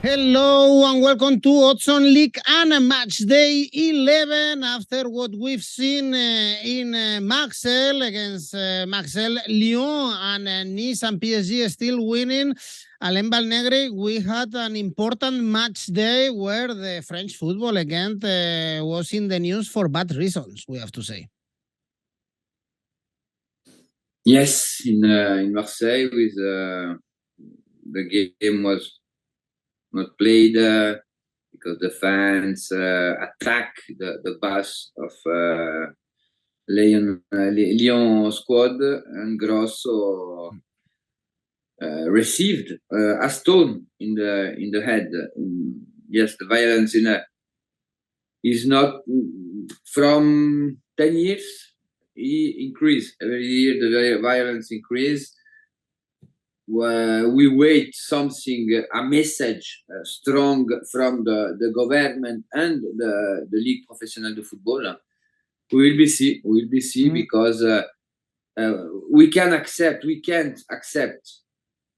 Hello and welcome to Odds on Ligue and Matchday 11. After what we've seen in Marseille against Marseille, Lyon and Nice and PSG still winning, Alain Valnegri, we had an important match day where the French football again was in the news for bad reasons, we have to say. Yes, in Marseille, with the game was not played because the fans attack the bus of Lyon squad, and Grosso received a stone in the head. Yes, the violence is not from 10 years. He increased every year. The violence increased. We wait something, a message strong from the government and the Ligue Professionnelle de Football. We will be see because we can't accept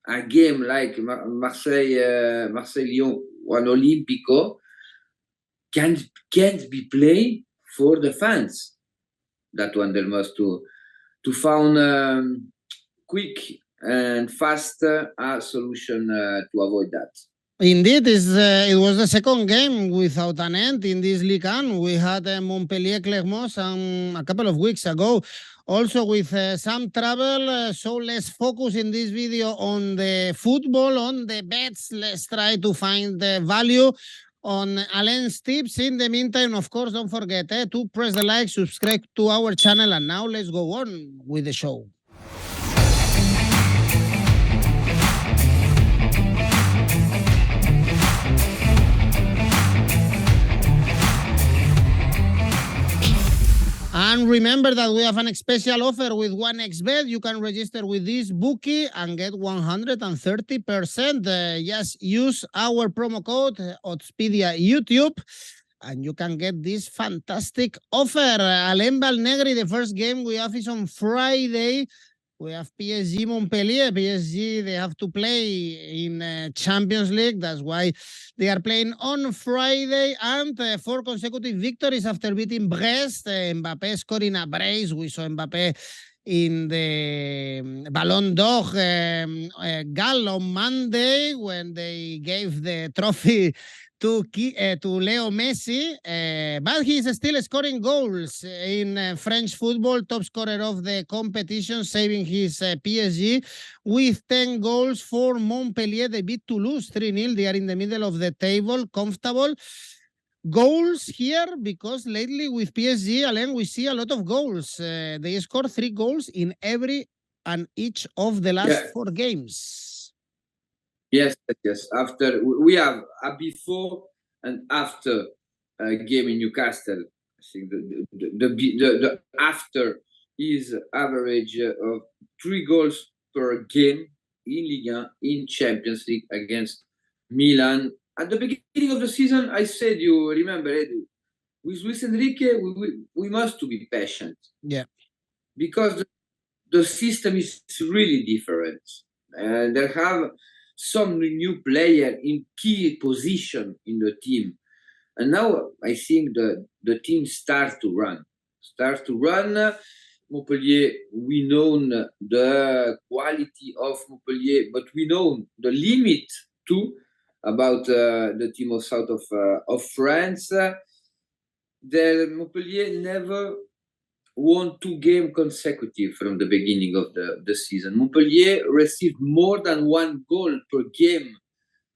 a game like Marseille-Lyon, one Olympico can't be played for the fans. That one there must to found quick and fast a solution to avoid that. Indeed, it was the second game without an end in this Ligue 1. We had Montpellier, Clermont a couple of weeks ago, also with some trouble. So let's focus in this video on the football, on the bets. Let's try to find the value on Alain's tips. In the meantime, of course, don't forget to press the like, subscribe to our channel, and now let's go on with the show. And remember that we have an special offer with 1xBet. You can register with this bookie and get 130%. Just use our promo code Oddspedia YouTube, and you can get this fantastic offer. Alain Valnegri, the first game we have is on Friday. We have PSG Montpellier. PSG, they have to play in Champions League. That's why they are playing on Friday. And 4 consecutive victories after beating Brest. Mbappé scoring a brace. We saw Mbappé in the Ballon d'Or gala on Monday when they gave the trophy to Leo Messi, but he is still scoring goals in French football, top scorer of the competition, saving his PSG with 10 goals for Montpellier. They beat Toulouse 3-0. They are in the middle of the table, comfortable. Goals here, because lately with PSG, Alain, we see a lot of goals. They scored 3 goals in every and each of the last 4 games. Yes. After we have a before and after game in Newcastle. I think the after is average of 3 goals per game in Ligue 1, in Champions League against Milan. At the beginning of the season, I said, you remember, Edu, with Luis Enrique, we must to be patient. Yeah, because the system is really different, and there have some new player in key position in the team, and now I think the team start to run. Montpellier, we know the quality of Montpellier, but we know the limit too about the team of south of France. The Montpellier never won 2 games consecutive from the beginning of the season. Montpellier received more than 1 goal per game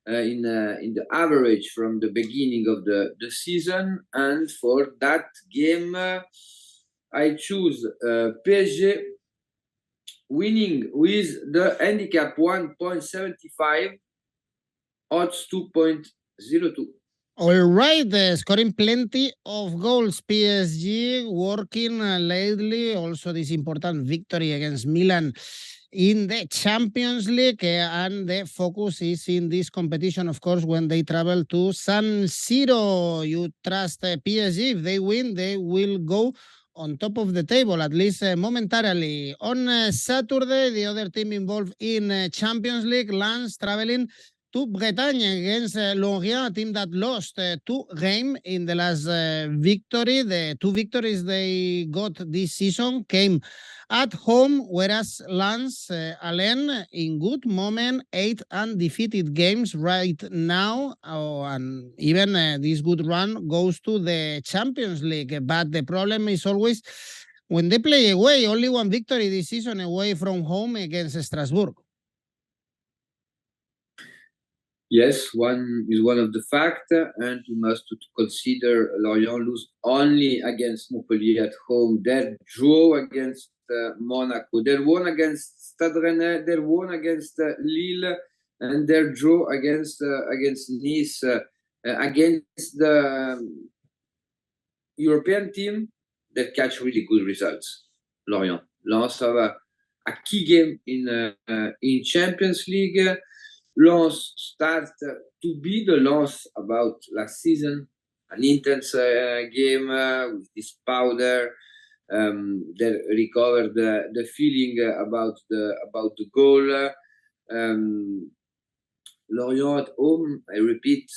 in the average from the beginning of the season. And for that game, I choose PSG winning with the handicap 1.75, odds 2.02. All right, scoring plenty of goals. PSG working lately. Also, this important victory against Milan in the Champions League, and the focus is in this competition, of course, when they travel to San Siro. You trust PSG. If they win, they will go on top of the table, at least momentarily. On Saturday, the other team involved in Champions League, Lens traveling to Bretagne against Lorient, a team that lost to Reims in the last victory. The 2 victories they got this season came at home, whereas Lens, Alain, in good moment, 8 undefeated games right now, and even this good run goes to the Champions League. But the problem is always when they play away, only 1 victory this season away from home against Strasbourg. Yes, one of the factors, and we must consider Lorient lose only against Montpellier at home. They draw against Monaco. They won against Stade Rennais. They won against Lille, and their draw against Nice. Against the European team, they catch really good results. Lorient. Lens have a key game in Champions League. Lens start to be the Lens about last season, an intense game with this powder. They recovered the feeling about the goal. Lorient at home, I repeat,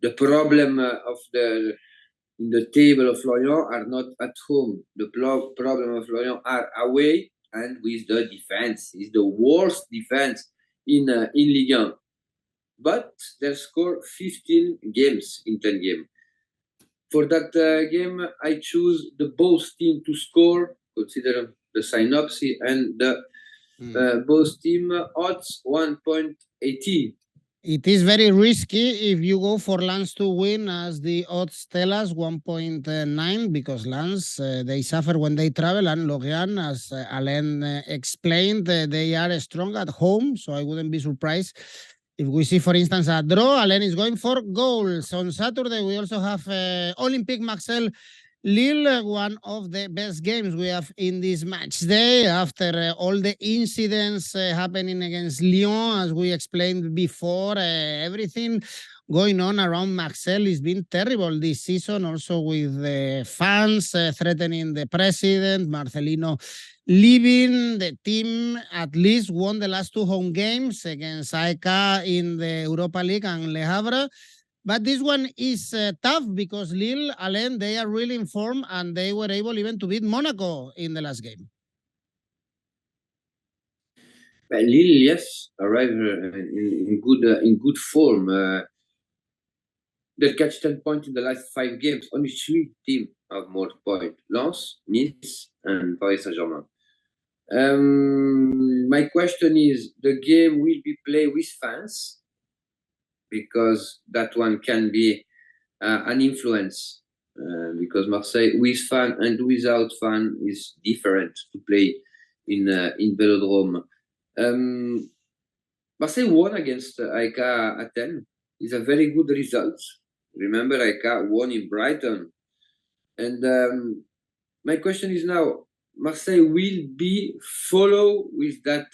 the problem in the table of Lorient are not at home. The problem of Lorient are away, and with the defense. Is the worst defense in Ligue 1. But they score 15 games in 10 games. For that game, I choose the both team to score, consider the synopsis, and the both team odds 1.80. It is very risky if you go for Lens to win, as the odds tell us, 1.9, because Lens, they suffer when they travel, and Lorient, as Alain explained, they are strong at home, so I wouldn't be surprised if we see, for instance, a draw. Alain is going for goals. On Saturday, we also have Olympique Marseille Lille, one of the best games we have in this match day after all the incidents happening against Lyon, as we explained before. Everything going on around Marseille has been terrible this season, also with the fans threatening the president, Marcelino leaving. The team at least won the last 2 home games against ACCA in the Europa League and Le Havre. But this one is tough because Lille, Alain, they are really in form, and they were able even to beat Monaco in the last game. Lille, yes, arrived in good form. They catch 10 points in the last 5 games. Only 3 teams have more points: Lens, Nice, and Paris Saint-Germain. My question is, the game will be played with fans, because that one can be an influence, because Marseille with fan and without fan is different to play in Velodrome. Marseille won against AEK Athens. It's a very good result. Remember, AEK won in Brighton. And my question is now, Marseille will be follow with that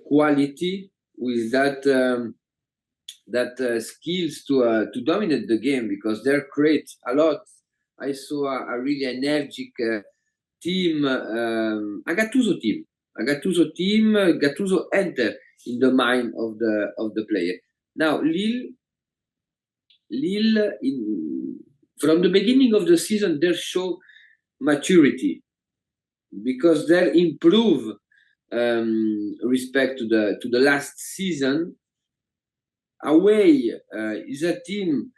quality, with that skills to dominate the game, because they're great a lot. I saw a really energetic team, a Gattuso team. Gattuso enter in the mind of the player. Now Lille from the beginning of the season, they show maturity, because they improve respect to the last season. Away is a team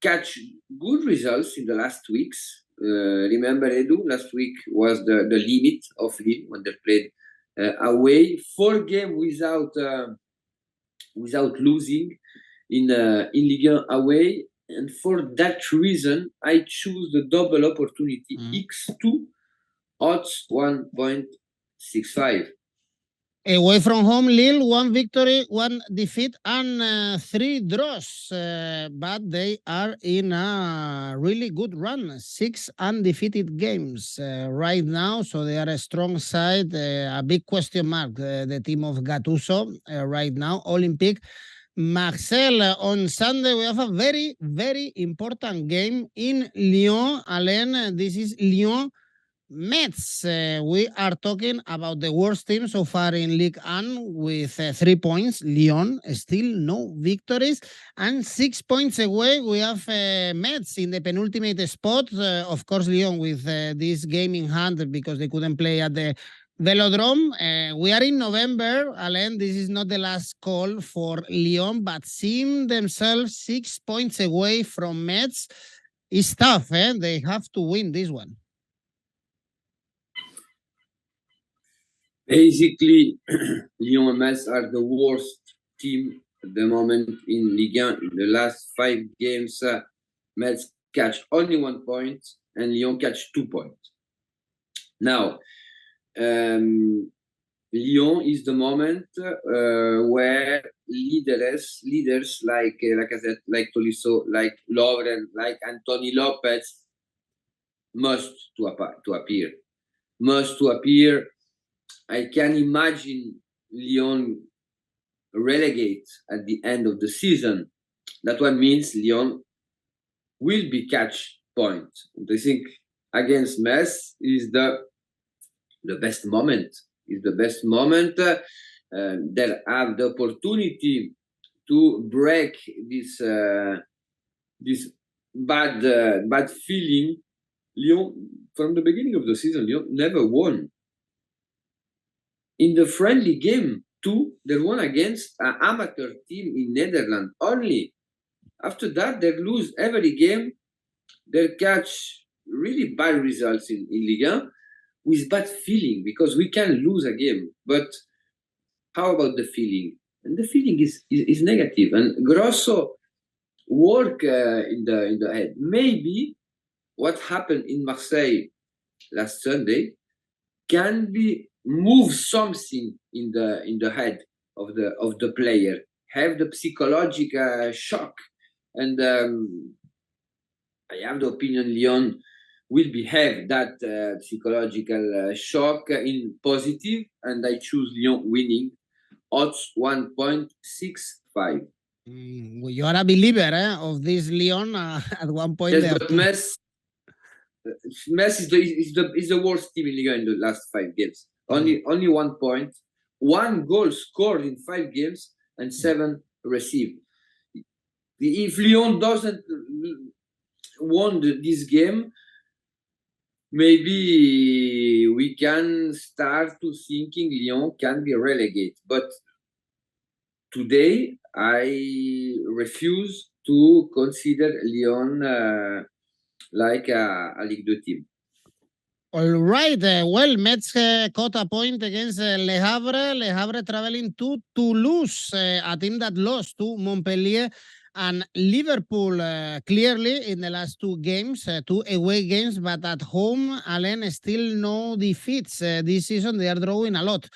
catch good results in the last weeks. Remember, Edu, last week was the limit of Lille when they played away. 4 games without losing in Ligue 1 away. And for that reason, I choose the double opportunity X2 odds 1.65. Away from home, Lille, 1 victory, 1 defeat, and 3 draws. But they are in a really good run. 6 undefeated games right now. So they are a strong side. A big question mark, the team of Gattuso right now. Olympique Marseille. On Sunday, we have a very, very important game in Lyon. Alain, this is Lyon Metz, we are talking about the worst team so far in Ligue 1 with 3 points. Lyon, still no victories. And 6 points away, we have Metz in the penultimate spot. Of course, Lyon with this game in hand because they couldn't play at the Velodrome. We are in November, Alain. This is not the last call for Lyon, but seeing themselves 6 points away from Metz is tough. They have to win this one. Basically, Lyon and Metz are the worst team at the moment in Ligue 1. In the last 5 games, Metz catch only 1 point and Lyon catch 2 points. Now, Lyon is the moment where leaders like 𝐬𝐭𝐴Zet, like Tolisso, like Lorient, like Anthony Lopez must to appear. Must to appear. I can imagine Lyon relegate at the end of the season. That one means Lyon will be catch point. I think against Metz is the best moment. Is the best moment. They have the opportunity to break this bad feeling. Lyon, from the beginning of the season, Lyon never won. In the friendly game, too, they won against an amateur team in Netherlands only. After that, they lose every game. They catch really bad results in Ligue 1 with bad feeling because we can lose a game. But how about the feeling? And the feeling is negative. And Grosso work in the head. Maybe what happened in Marseille last Sunday can be move something in the head of the player, have the psychological shock, and I have the opinion Lyon will behave that psychological shock in positive, and I choose Lyon winning odds 1.65. Well, you are a believer of this Lyon at one point. Yes, but Metz is the worst team in Ligue 1 in the last 5 games. Only 1 point, 1 goal scored in 5 games, and 7 received. If Lyon doesn't won this game, maybe we can start to thinking Lyon can be relegated. But today, I refuse to consider Lyon like a Ligue 2 team. All right. Well, Metz caught a point against Le Havre. Le Havre traveling to Toulouse, a team that lost to Montpellier and Liverpool clearly in the last 2 games, 2 away games, but at home, Alain, still no defeats this season. They are drawing a lot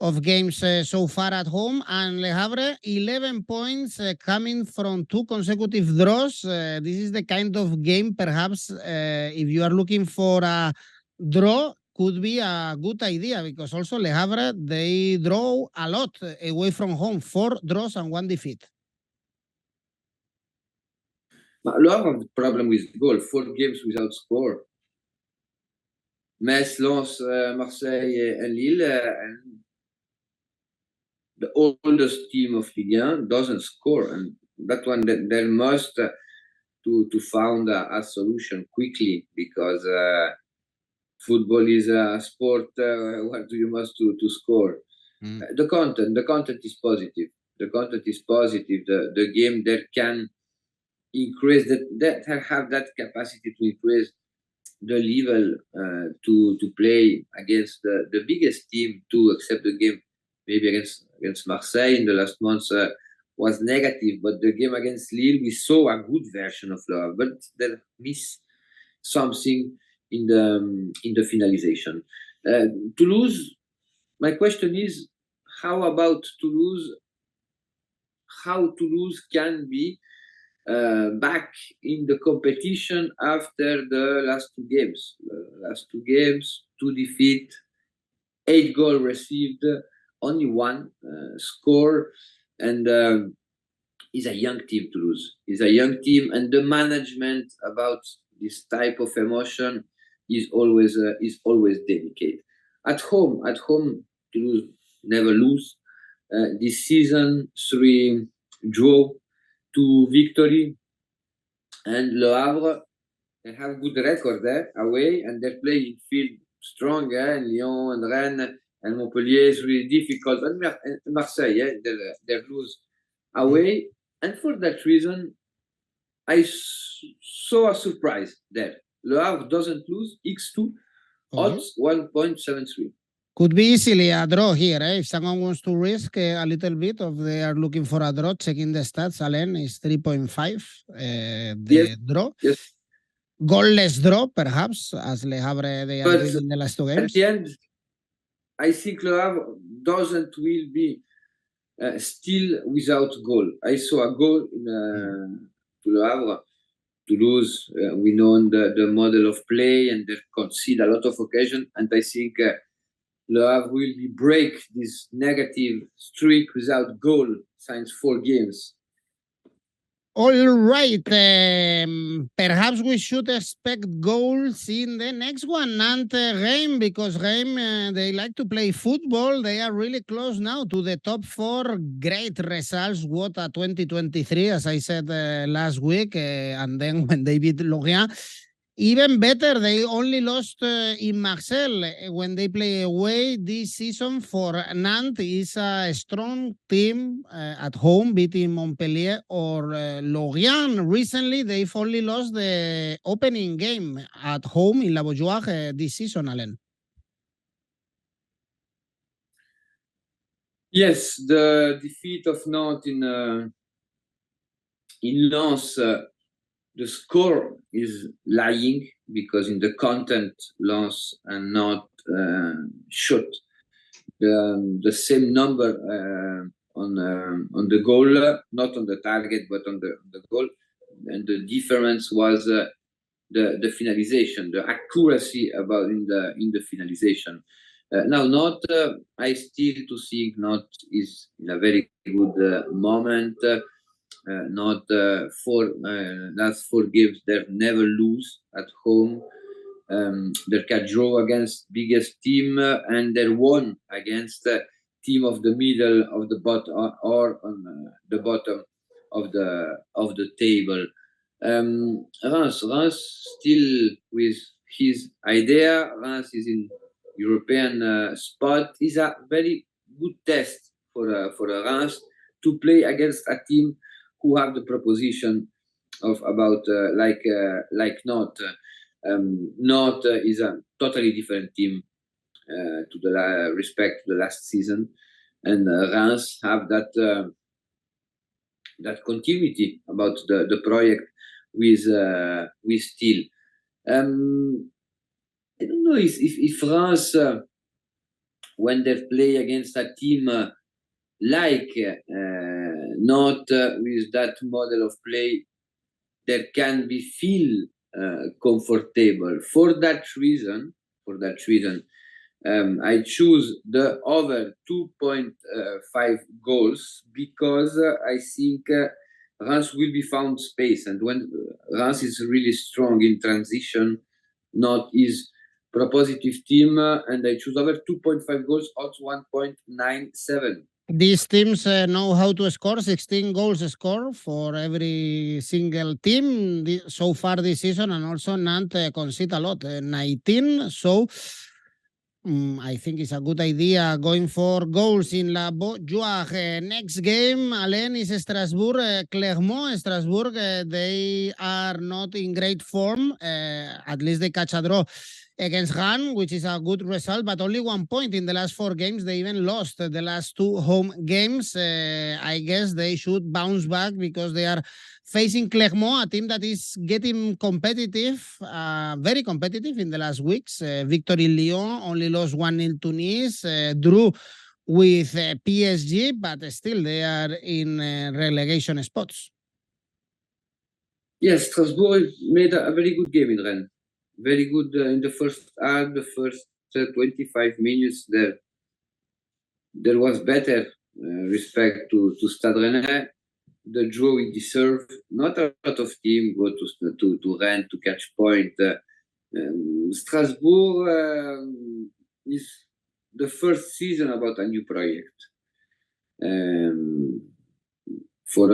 of games so far at home, and Le Havre 11 points coming from 2 consecutive draws. This is the kind of game, perhaps, if you are looking for a draw, could be a good idea, because also Le Havre, they draw a lot away from home, 4 draws and 1 defeat. A lot of the problem with goal, 4 games without score. Metz lost Marseille and Lille, and the oldest team of Ligue 1 doesn't score, and that one they must to find a solution quickly, because football is a sport where you must to score. The content is positive. The content is positive. The game there can increase that have that capacity to increase the level to play against the biggest team, to accept the game. Maybe against Marseille in the last months was negative, but the game against Lille, we saw a good version of love, but they miss something in the finalization. Toulouse, my question is, how about Toulouse? How Toulouse can be back in the competition after the last 2 games? Last 2 games, 2 defeat, 8 goals received, only 1 score, and is a young team. Toulouse is a young team, and the management about this type of emotion is always delicate. At home, Toulouse never lose. This season, 3 draw, 2 victory, and Le Havre, they have good record there away, and they play in field strong. Lyon and Rennes and Montpellier is really difficult. And Marseille, they lose away, and for that reason, I saw a surprise there. Le Havre doesn't lose, 𝐿𝐴𝐵𝐿2, odds 1.73. Could be easily a draw here. If someone wants to risk a little bit, of they are looking for a draw, checking the stats, Alain is 3.5. The draw. Yes. Goalless draw, perhaps, as Le Havre they are doing in the last 2 games. At the end, I think Le Havre will be still without goal. I saw a goal to Le Havre. Toulouse, we know the model of play, and they concede a lot of occasion, and I think Le Havre will break this negative streak without goal since 4 games. All right. Perhaps we should expect goals in the next one, Nantes Reims, because Reims, they like to play football. They are really close now to the top 4. Great results. What a 2023, as I said last week. And then when they beat Lorient, even better, they only lost in Marseille when they play away this season. For Nantes is a strong team at home, beating Montpellier or Lorient. Recently, they've only lost the opening game at home in La Beaujoire this season, Alain. Yes, the defeat of Nantes in Lens, the score is lying, because in the content, Lens and Nantes shot the same number on the goal, not on the target, but on the goal. And the difference was the finalization, the accuracy about in the finalization. Now, Nantes, I still to think Nantes is in a very good moment. Not last 4 games, they never lose at home. They can draw against biggest team, and they won against team of the middle of the bottom or on the bottom of the table. Reims still with his idea. Reims is in European spot. Is a very good test for Reims to play against a team who have the proposition of about like Nantes. Nantes is a totally different team to the respect to the last season, and Reims have that continuity about the project with Steel. I don't know if France, when they play against a team like Nantes with that model of play, there can be feel comfortable. For that reason, I choose the over 2.5 goals, because I think Reims will be found space, and when Reims is really strong in transition, Nantes is propositive team, and I choose over 2.5 goals, odds 1.97. These teams know how to score. 16 goals score for every single team so far this season, and also Nantes concede a lot, 19. So I think it's a good idea going for goals in La Beaujoire. Next game, Alain, is Strasbourg, Clermont. Strasbourg, they are not in great form. At least they catch a draw against Rennes, which is a good result, but only 1 point in the last 4 games. They even lost the last 2 home games. I guess they should bounce back, because they are facing Clermont, a team that is getting competitive, very competitive in the last weeks. Victory in Lyon, only lost 1-0 to Nice, drew with PSG, but still they are in relegation spots. Yes, Strasbourg made a very good game in Rennes. Very good in the first half, the first 25 minutes. There was better respect to Stade Rennais. The draw we deserve. Not a lot of team go to Rennes to catch point. Strasbourg is the first season about a new project. For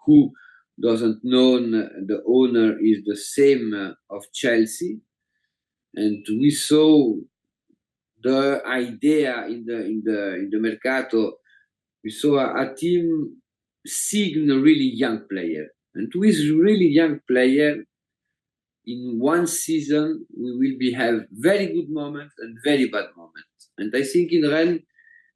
who doesn't know, the owner is the same of Chelsea, and we saw the idea in the mercato. We saw a team seeing a really young player, and with really young player, in one season we will have very good moments and very bad moments. And I think in Rennes,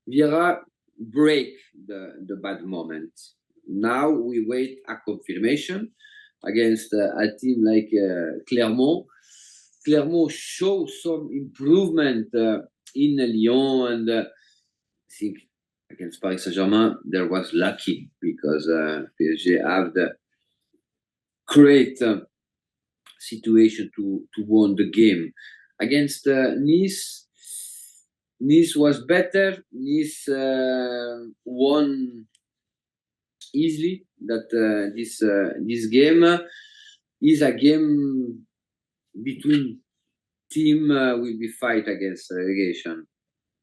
Vieira break the bad moments. Now we wait a confirmation against a team like Clermont. Clermont show some improvement in Lyon, and I think against Paris Saint-Germain there was lucky because PSG have the great situation to win the game. Against Nice, Nice was better. Nice won easily. That this game is a game between team will be fight against relegation.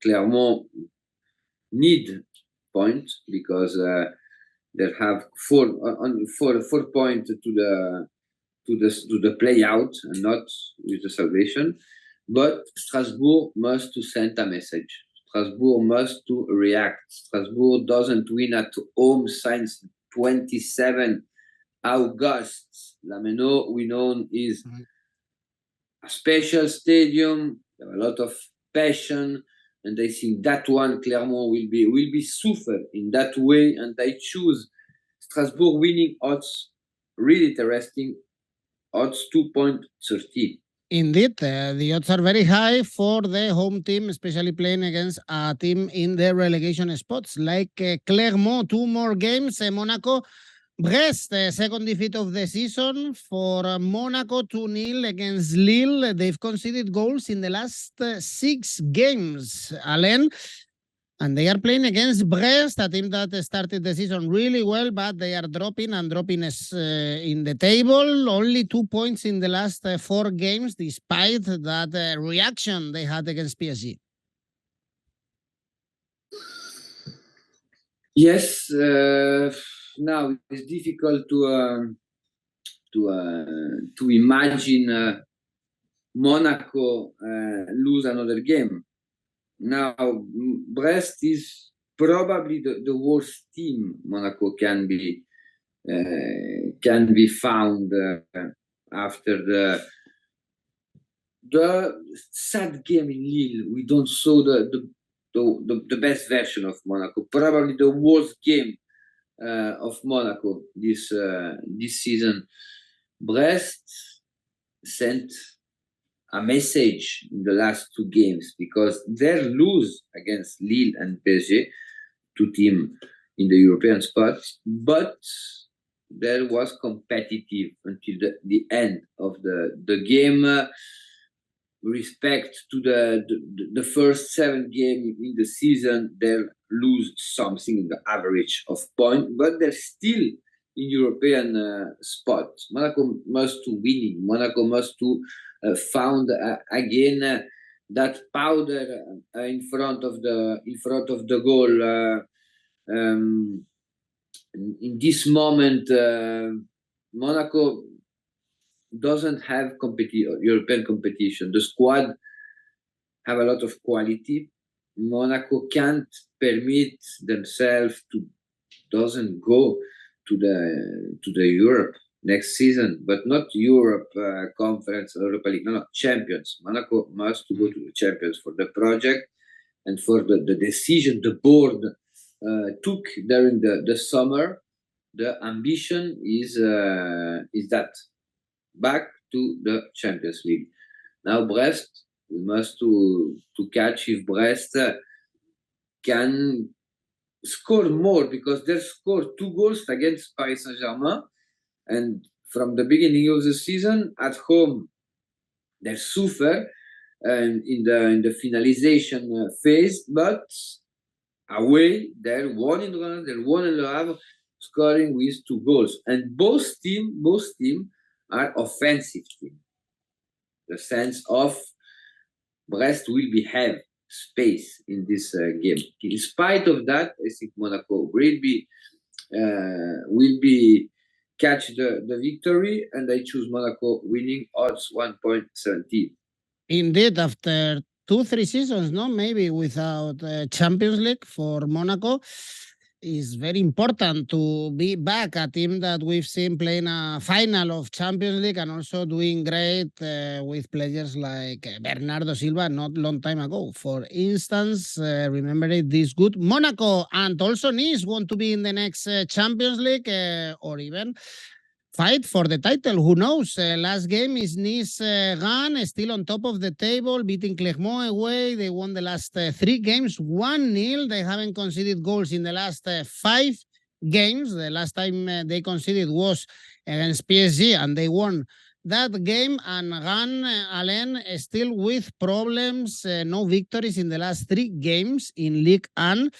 Clermont need points because they have 4 points to the play out and not with the salvation. But Strasbourg must to send a message. Strasbourg must to react. Strasbourg doesn't win at home since 27 August. Lameno, we know, is a special stadium. There are a lot of passion, and I think that one Clermont will be suffer in that way. And I choose Strasbourg winning odds. Really interesting. Odds 2.30. Indeed, the odds are very high for the home team, especially playing against a team in the relegation spots like Clermont. 2 more games, Monaco. Brest, second defeat of the season for Monaco, 2-0 against Lille. They've conceded goals in the last 6 games, Alain. And they are playing against Brest, a team that started the season really well, but they are dropping in the table. Only 2 points in the last 4 games, despite that reaction they had against PSG. Yes, now it's difficult to imagine Monaco lose another game. Now, Brest is probably the worst team Monaco can be found after the sad game in Lille. We don't saw the best version of Monaco. Probably the worst game of Monaco this season. Brest sent a message in the last 2 games because they lose against Lille and PSG, 2 teams in the European spot, but there was competitive until the end of the game. Respect to the first 7 games in the season, they lose something in the average of point, but they're still in European spot. Monaco must to winning. Monaco must to found again that powder in front of the goal. In this moment, Monaco doesn't have European competition. The squad have a lot of quality. Monaco can't permit themselves to doesn't go to the Europe next season, but not Europe Conference or Europa League. No, Champions. Monaco must go to the Champions for the project and for the decision the board took during the summer. The ambition is that back to the Champions League. Now Brest, we must to catch if Brest can score more, because they scored 2 goals against Paris Saint-Germain, and from the beginning of the season at home they suffer in the finalization phase, but away they're 1 in Rennes, they're 1 in Le Havre, scoring with 2 goals, and both team are offensive team. the sense of Brest will have space in this game. In spite of that, I think Monaco will be catch the victory, and I choose Monaco winning odds 1.17. Indeed, after 2-3 seasons, no, maybe without Champions League for Monaco, is very important to be back, a team that we've seen playing a final of Champions League and also doing great with players like Bernardo Silva not long time ago. For instance, remember it, this good Monaco and also Nice want to be in the next Champions League or even fight for the title. Who knows? Last game is Nice-Rennes, still on top of the table, beating Clermont away. They won the last 3 games, 1-0. They haven't conceded goals in the last 5 games. The last time they conceded was against PSG, and they won that game. And Rennes, Alain, still with problems, no victories in the last 3 games in Ligue 1,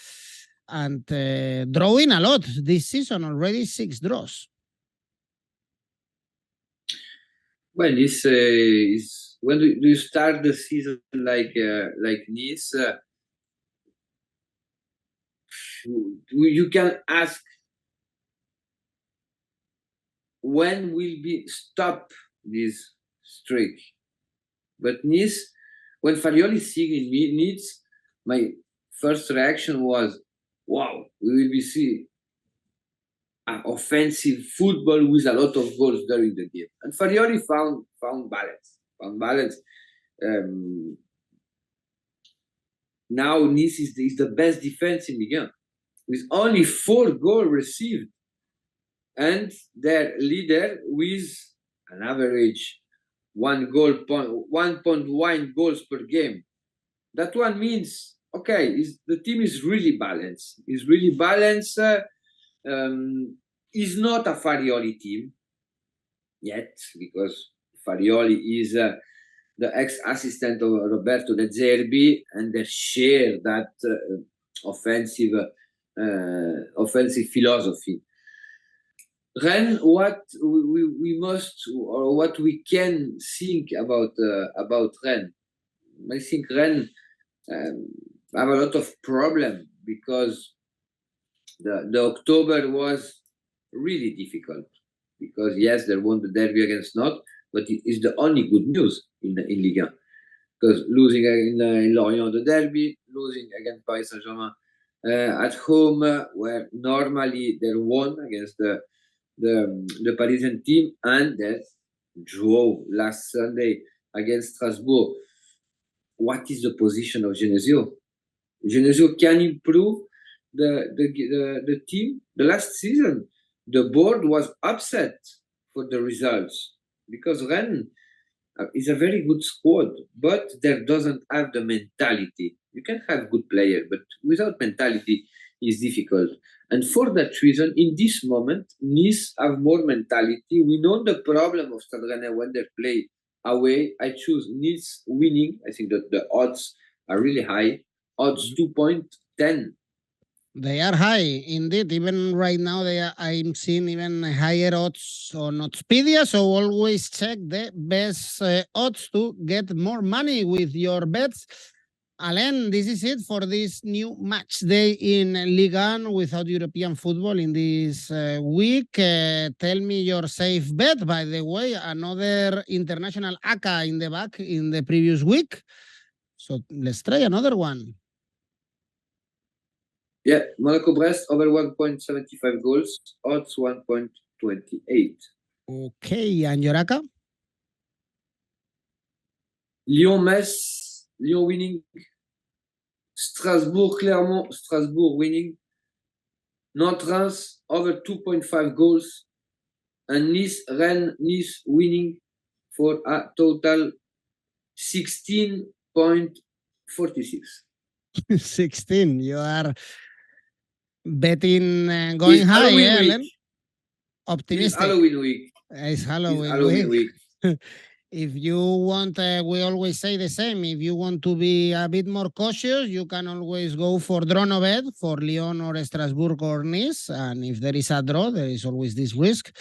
and drawing a lot this season, already 6 draws. Well, this is when you start the season like Nice, you can ask when will be stop this streak. But Nice, when Farioli signed Nice, my first reaction was, wow, we will be seeing offensive football with a lot of goals during the game. And Farioli found balance. Now Nice is the best defense in Ligue 1, with only 4 goals received, and their leader with an average 1.1 goals per game. That one means, okay, the team is really balanced. Is not a Farioli team yet, because Farioli is the ex-assistant of Roberto De Zerbi, and they share that offensive philosophy. Rennes, what we must, or what we can think about Rennes, I think Rennes have a lot of problem, because the October was really difficult, because yes, they won the derby against Nantes, but it is the only good news in Ligue 1, because losing in Lorient the derby, losing against Paris Saint-Germain at home, where normally they won against the Parisian team, and that draw last Sunday against Strasbourg. What is the position of 𝐬𝐴𝐧𝐬𝐿? 𝐬𝐴𝐧𝐬𝐿 can improve the team. The last season, the board was upset for the results, because Rennes is a very good squad, but there doesn't have the mentality. You can have good players, but without mentality is difficult. And for that reason, in this moment, Nice have more mentality. We know the problem of Stade Rennais when they play away. I choose Nice winning. I think that the odds are really high. Odds 2.10. They are high, indeed. Even right now, I'm seeing even higher odds on Oddspedia. So always check the best odds to get more money with your bets. Alain, this is it for this new match day in Ligue 1 without European football in this week. Tell me your safe bet, by the way. Another international ACCA in the back in the previous week. So let's try another one. Yeah, Monaco Brest over 1.75 goals, odds 1.28. Okay, and your ACCA? Lyon Metz, Lyon winning. Strasbourg Clermont, Strasbourg winning. Nantes Reims over 2.5 goals. And Nice Rennes, Nice winning for a total 16.46. 16. You are betting going high, Alain? Optimistic. It's Halloween week. It's Halloween week. If you want, we always say the same. If you want to be a bit more cautious, you can always go for draw no bet for Lyon or Strasbourg or Nice. And if there is a draw, there is always this risk.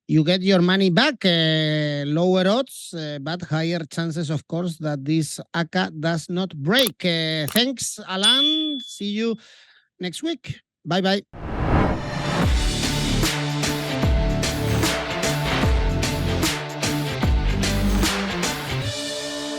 you get your money back. Lower odds, but higher chances, of course, that this ACCA does not break. Thanks, Alain. See you next week. Bye-bye.